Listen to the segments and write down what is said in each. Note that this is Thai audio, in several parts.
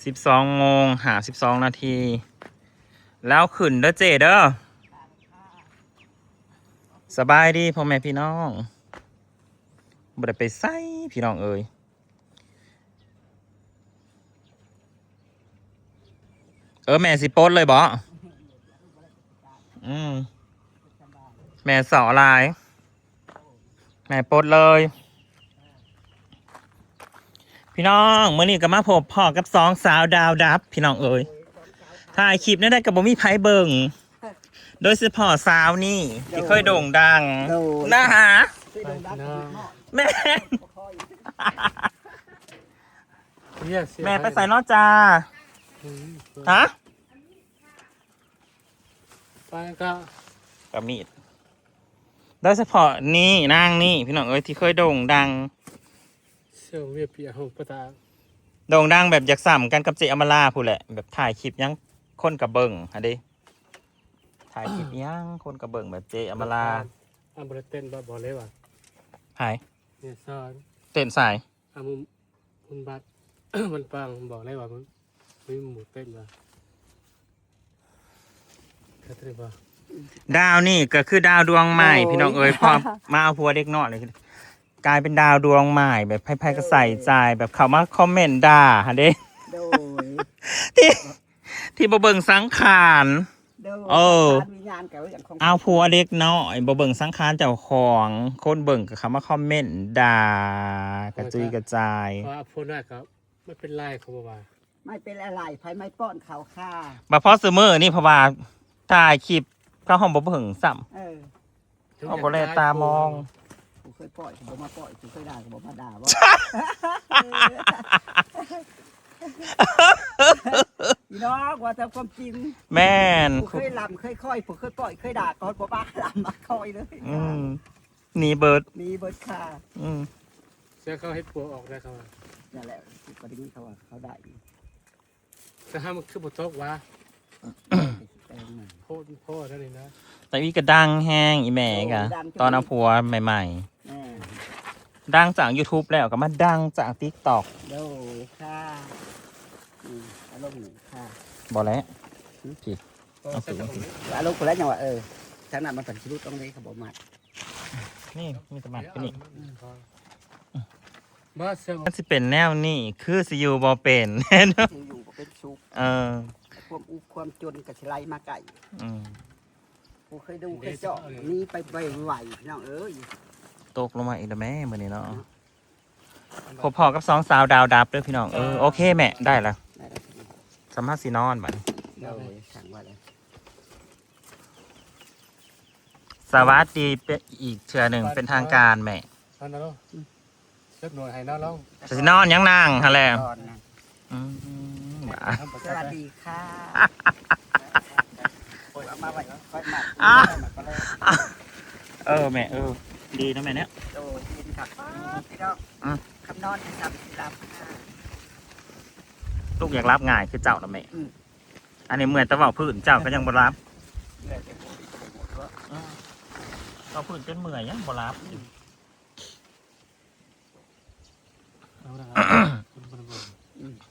12:52 นาทีแล้วขึ้นเด้อเจเด้อสบายดีพ่อแม่พี่น้องบ่ได้ไปไสพี่น้องเอ้ยแม่สิโป๊ดเลยบ่แม่สอลายแม่โป๊ดเลยพี่น้องเมื่อนี้ก็มาพบพ่อกับสองสาวดาวดับพี่น้องเอ้ยถ่ายคลิปนั้นได้กับบ่มีไผเบิ่งโดยเฉพาะสาวนี่ที่เคยโด่งดังนะฮะแม่แม่ไปใส่นอจ้าฮะไปก็กับมีดโดยเฉพาะนี่นางนี่พี่น้องเอ้ยที่เคยโด่งดังเสี่ยวเวียเปียหกประตาโด่งดังแบบอยากสั่มกันกับเจอมราพูดแหละแบบถ่ายคลิปยังคนกับเบิ่งฮะดิถ่ายคลิปยังคนกับเบิ่งแบบเจอมราอันบริเต้นบ่เลยว่ะหายเนี่ยซอนเต้นสายมุนบัด มันปังบอกเลยว่ามันมีหมูเต้นว่ะดาวนี่ก็คือดาวดวงใหม่พี่น้องเอ้ยพอมาเอาผัวเด็กน้อยเลยกลายเป็นดาวดวงใหม่แบบไพ่ๆก็ใส่ใจแบบเขามาคอมเมนต์ด่าฮะเด้ที่บ่เบิ่งสังขารเอาผัวเด็กน้อยบ่เบิ่งสังขารเจ้าของคนเบิ่งก็เขามาคอมเมนต์ด่ากระจุยกระจายว่าพูดได้ครับไม่เป็นไรเขาบอกว่าไม่เป็นอะไรไผไม่ป้อนเขาค่าบ่พอเสมอนี่เพราะว่าถ่ายคลิปก็ห้องบ่เบิ่งซ้ำเขาบ่แลตามองกูเคยปล่อยกูบ่มาปล่อยกูเคยด่ากูบ่มาด่าว่าพี่น้องว่าแต่ความจริงแม่นกูเคยลำเคยค่อยกูเคยปล่อยเคยด่าก่อนบ่มาลำมาค่อยเลยหนีเบิดค่ะเสื้อเขาให้ปัวออกได้เขานั่นแหละประเด็นเขาว่าเขาได้จะห้ามมันคือบุตรวะโคตรนั่นเองนะแต่อีก็ดังแห้งอีแม่กะตอนเอาผัวใหม่ๆดังจาก YouTube แล้วก็มาดังจาก TikTok โอ้ค่ะอารมณ์ค่ะบ่แล้วพี่เอาสิอารมณ์คนละอย่างว่าทางนั้นมันเป็นชีวิตตรงนี้เขาบอกมานี่มีสมัครนี่มันสิเป็นแนวนี่คือสิอยู่บ่เป็นอยู่บ่เป็นชุกความจนกับชไลมาไก่กูเคยดูเคยเจาะนี่ไปไหวน้องตกลงมาอีกแล้วแม่มื้อนี้เนาะพอกับสองสาวดาวดับเด้อพี่น้องโอเคแม่ได้แล้วสามารถสินอนบัดสวัสดีเป็นอีกเทื่อหนึ่งเป็นทางการแม่เล็กหน่อยให้น้าลองสินอนยังนางฮะแล้วสวัสดีค่ะมาไว้ค่อยมาแม่ดีนะแม่เนี้ยโอ้ยินครับพี่น้องคำนอนจะรับลูกอยากรับง่ายคือเจ้านะแม่อันนี้เหมือนตะวันพื้นเจ้าก็ยังบ่รับเราพื้นจนเมื่อยยังบ่รับ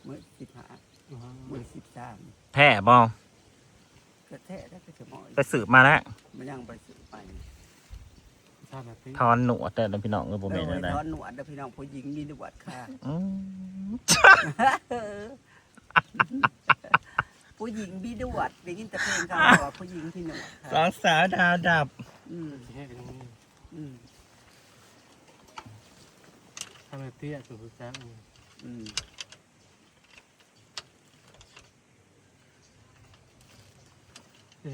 มือ15มือ13แท้บ่แท้ได้ไปสืบมาแล้วมันยังไปสืบไปทอนหนวดแต่พี่น้องบ่แม่นอะไรทอนหนวดพี่น้องผู้หญิงมีหนวดค่ะผู้หญิงมีหนวดได้ยินแต่เพลงเขาบอกผู้หญิงที่หนวดสองสาวดาวดับทำไมเตี้ยสุดแซ่บ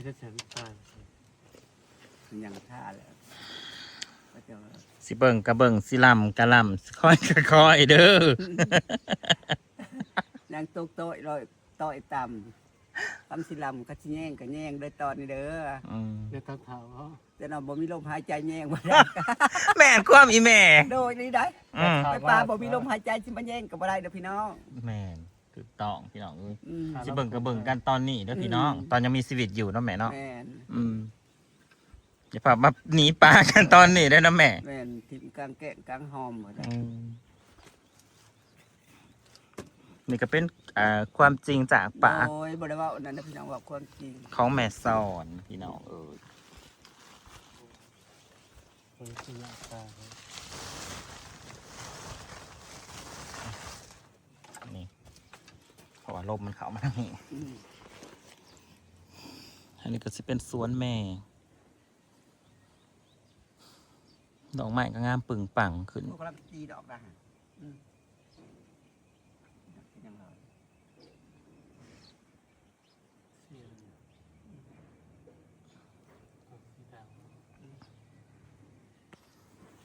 จะเฉยตายยังท่าแล้วสิเบิ่งกระเบิ่งสิลำกระลำค่อยเด้อยังตกโต๊ะลอยต่อยต่ำสิลำก็สิแย่งก็แย่งด้วยตอนนี้เด้อเดี๋ยวตั้งเท้าแต่เราบ่มีลมหายใจแย่งบ่ได้แม่ความอีแม่โดยนี่ได้ไปปลาบ่มีลมหายใจสิมาแย่งก็บ่ได้เด้อพี่น้องแม่ถูกต้องพี่น้องสิเบิ่งกระเบิ่งกันตอนนี้เด้อพี่น้องตอนยังมีชีวิตอยู่เนาะแม่เนาะอย่าพามาหนีปลากันตอนนี้ได้นะแม่แม่นทิมกลางแกะกลางหอมหมด นี่ก็เป็นความจริงจากปาก โอ้ยบ่ได้ว่าอันนั้นนะพี่น้องว่าความจริง ของแม่สอนพี่น้องคนที่อยากตาย นี่เพราะว่าลมมันเข้ามาทางนี้ อืม อันนี้ก็จะเป็นสวนแม่ ดอกไม้ก็งามปึงปังขึ้น พวกกำลังตีดอกนะอืมยังไง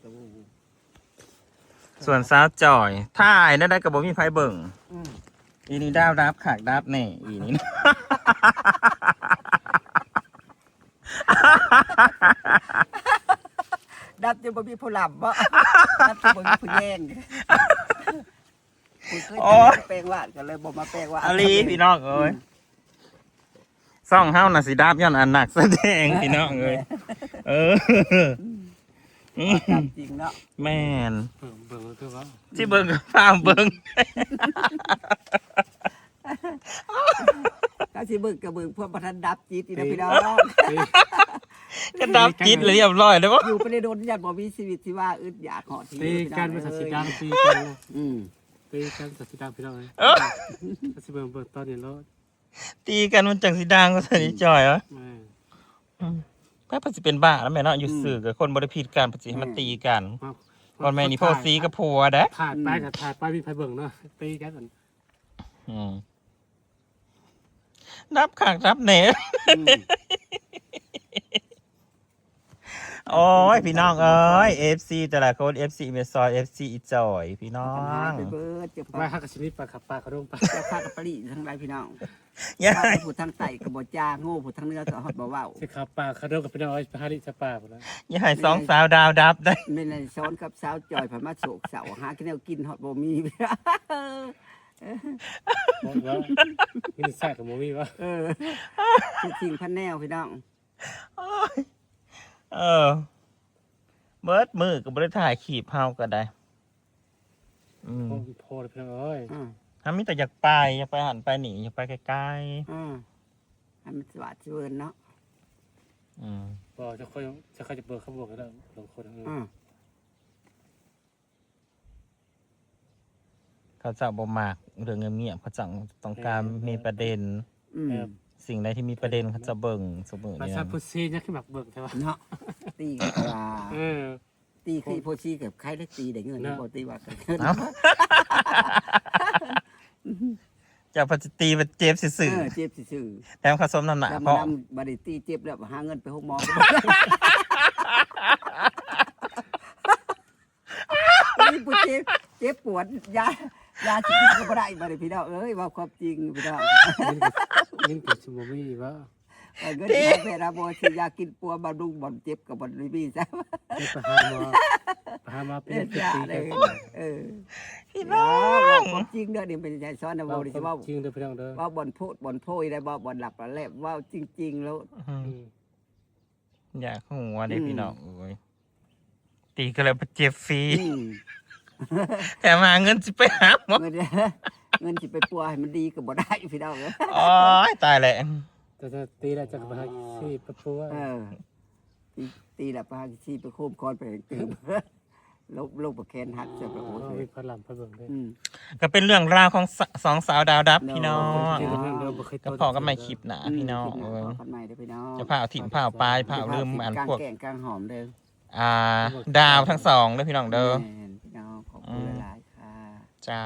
ตู้ ส่วนสาวจอยถ่ายได้กับบ่มีไฟเบิ่ง อืม อีนี่ดาวดับขากดับแน่อีนี่ ดับจะบ่มีผู้หลับบ่ดับจะบ่มีผู้แย่งคุณเคยทำแปลงวาดกันเลยบ่มาแปลงวาด อาลีพี่น้องเอ้ยซ่องเฮาน่ะสิดับย้อนอันหนักแสดงพี่น้องเอ้ยเออ ดับจริงเนาะ แม่น เบิ่งคือว่า ที่เบิ่งกับฟาร์มเบิ่ง ก็สิเบิ่งกับเบิ่งพวกประทันดับจิตนี่นะพี่น้อง ก็ดับจิตเลยเรียบร้อยแล้วบ่ อยู่ไปในโดนยันบ่มีชีวิตที่ว่าอึดอยากหอดที ตีกันมาสัตว์สีดำตีกันนะ อืม ตีกันสัตว์สีดำพี่น้องเลยสัตว์สีเบิ่งตอนนี้แล้ว ตีกันมันจังสิดังก็สนิทจอยวะ แม่ แม่ปัจสิเป็นบ้าแล้วแม่เนาะอยู่สื่อกับคนบริพิดกันปัจสิให้มันตีกันก่อนแม่นี่พ่อซีกับผัวเด้อ ถ่ายไปกับถ่ายไปมีไฟเบิ่งเนาะตีกันก่อน ดับขากดับเหนโอ้ยพี่น้องเอ้ย FC แต่ละคน FC เมซอย FC อีจอยพี่น้อง ไปเบิดเจ็บ ว่า ปาก หักกระชิบปลาขับปลากระดงปลา เจ็บปากกับปลีทั้งหลายพี่น้อง อย่า ว่าผู้ทางใต้ก็บ่จ้าโง่ผู้ทางเหนือก็ฮอดบ่เว้า สิขับปลากระดงกับพี่น้องไปหาดิจะปลาหมดแล้ว อย่าให้สองสาวดาวดับได้ ไม่ได้ซ้อนกับสาวจอยผ่านมาโศกเสาหาแนวกินฮอดบ่มี บอกว่ามีนิสัยกับโมมี่วะ เออคือทิ้งพันแนวพี่น้อง เออเบิดมือก็บ่ได้ถ่ายขีบเฮาก็ได้พอเลยพี่น้องเอ้ย ถ้ามีแต่อยากไปหันไปหนีอยากไปใกล้ ให้มันสวัสดิ์เวินเนาะ ๆบอกจะค่อยจะเบิกขบวนกันแล้วสองคนเขาจะบ่มากเรื่องเงียบๆเขาจะต้องการมีประเด็น สิ่งใดที่มีประเด็นเขาจะเบิ่งเสมอ มา เนี่ย ซาพุซีเนี่ยขึ้นแบบเบิกใช่ปะ เนาะตีกันว่า ตีคือโพชีกับใครได้ตีได้เงินบ่ตีว่ากันเงิน จะพัชตีมันเจ็บสื่อ เจ็บซื่อ ๆแถมเขาสมน้ำหนัก แล้ว เพ มา ราะ นำบริตีเจ็บแล้วหาเงินไปห้องหมอนี่ปวดเจ็บปวดยาชีวิตก็บ่ได้บ่ได้พี่น้องเอ้ยว่าความจริงพี่น้อง นี่เกิดชิโมมี่วะ เงินที่แม่ราบ่สิยากินปัวบำรุงบ่เจ็บกับบ่มีซะ ไปหามาเป็น ยา ตี เล กัน ยพี่น้อง ความจริงเด้อนี่เป็นใจซ้อนนะบ่ได้สิว่า จริงเด้อพี่น้องเด้อ ว่าบ่อนพูดบ่อนโพยได้บ่อนหลับบ่อนแลบว่าจริงๆแล้ว อยากหัวเด็พี่น้องโอ้ยตีก็เลยเจ็บฟรีแต่มาเงินจะไปหาหมอ เงินสิไปปัวให้มันดีก็บ่ได้พี่น้องเอ้ย โอ้ยตายแหละ แต่ถ้าตีแล้วจะกลับมาที่ประตูว่า ตีแล้วพาสิไปโคมคอนไปตื่นลบบ่แขนหักซะโอ้ย มีพลังพลังด้วย ก็เป็นเรื่องราวของสองสาวดาวดับพี่น้องก็พอก็ไม่คลิปหนาพี่น้อง คนใหม่เด้อพี่น้อง จะผ่าถิ่มผ่าปลายผ่าลืมอันพวก แกงกลางหอมเด้อ ดาวทั้งสองเด้อพี่น้องเด้อ พี่น้องขอบคุณหลายๆค่ะ จ้า